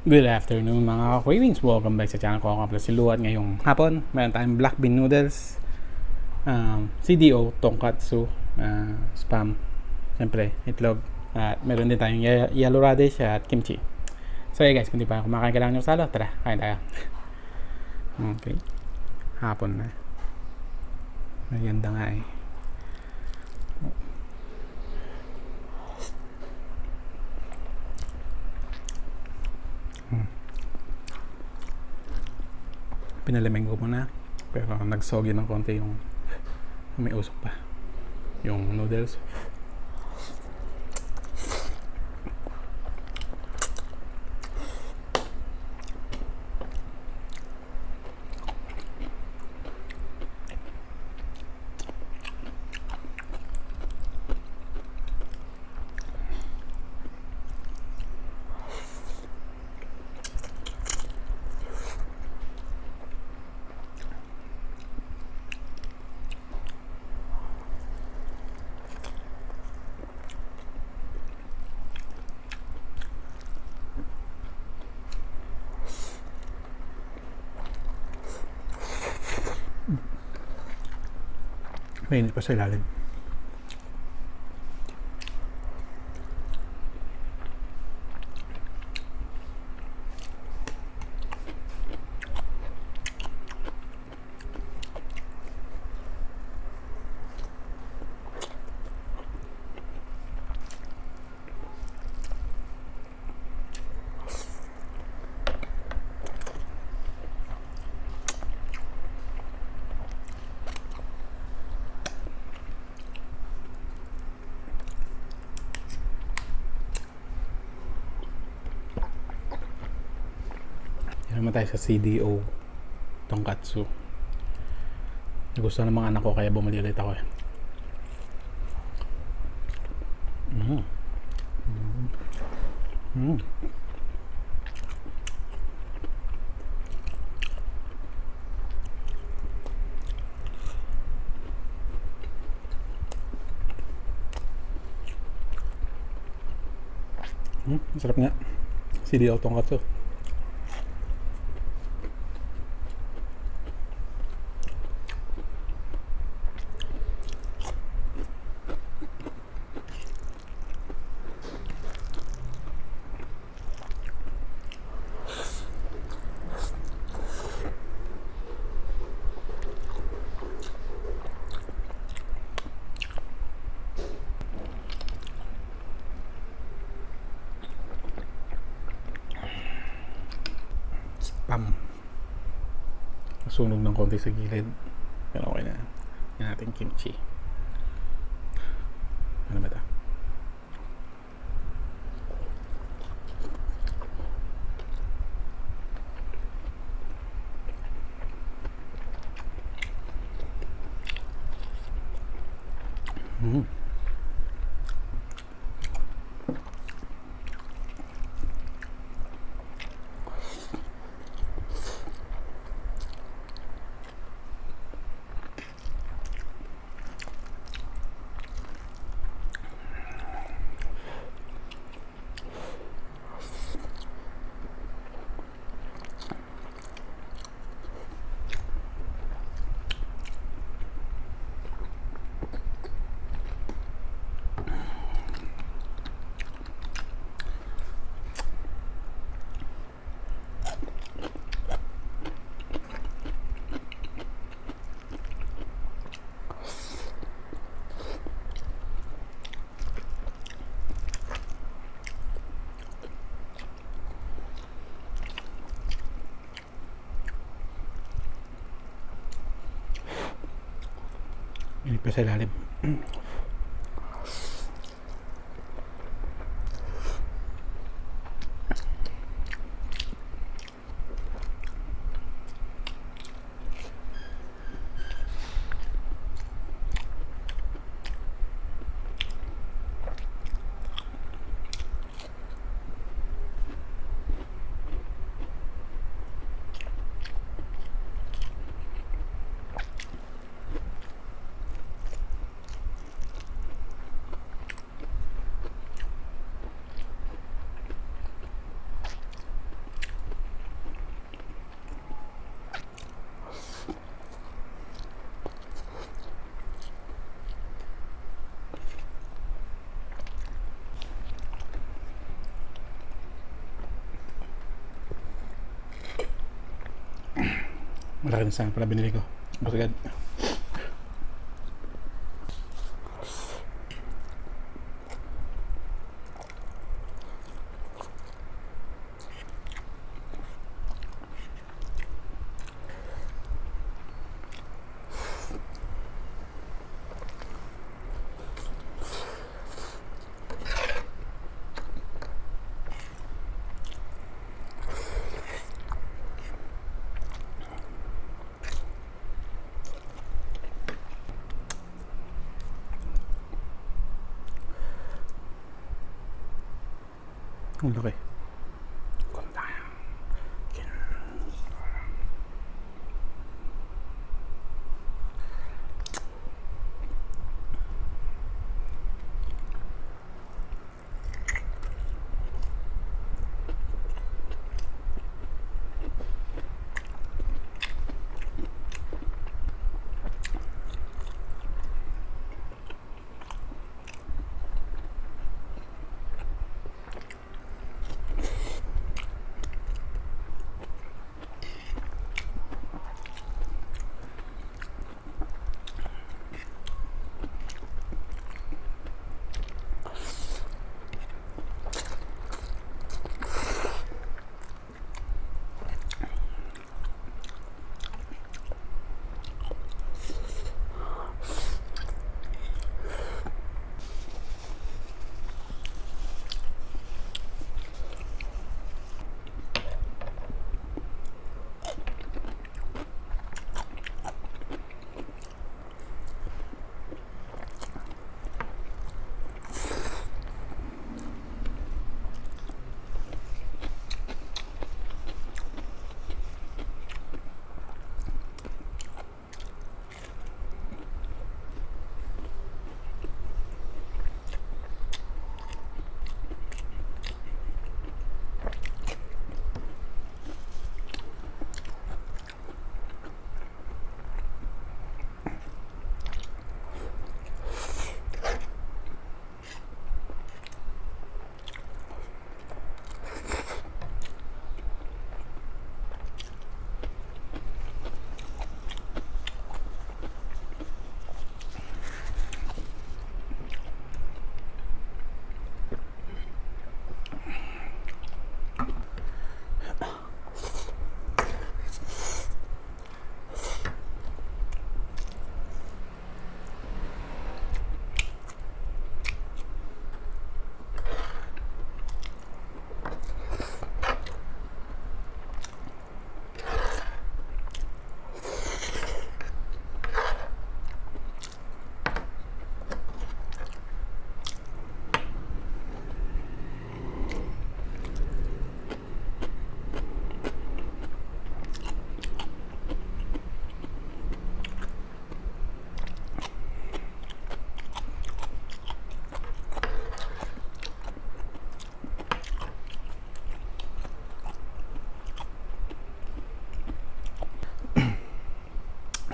Good afternoon mga ka-cravings. Welcome back sa channel ko. Ako pala si Lu at ngayong hapon meron tayong black bean noodles, CDO, tonkatsu, spam, siyempre itlog, at meron din tayong yellow radish at kimchi. So yeah guys, kung di pa kumakain ka lang ng salo, tara, kain tayo. Okay, hapon na. Maganda nga eh. Pinalamig ko muna, pero nagsogi ng konti yung may usok pa yung noodles. Mainit pa sa ilalim. Naman tayo sa CDO tonkatsu. Gusto ng mga anak ko kaya bumili ulit ako eh. Sarap nga. CDO tonkatsu. Spam. Nasunog ng konti sa gilid. Pero okay na. Yan natin kimchi. Ano ba ito? Init pa sa ilalim. Malaki na sana pala binili ko. Basagad. Ang laki.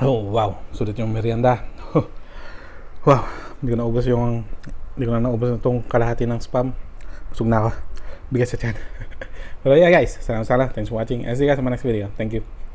Oh, wow. Sulit yung merienda. Wow. Hindi ko na naubos itong kalahati ng spam. Busog na ako. Bigas sa tiyan. Pero yeah guys, salamat. Thanks for watching. I'll see you guys in my next video. Thank you.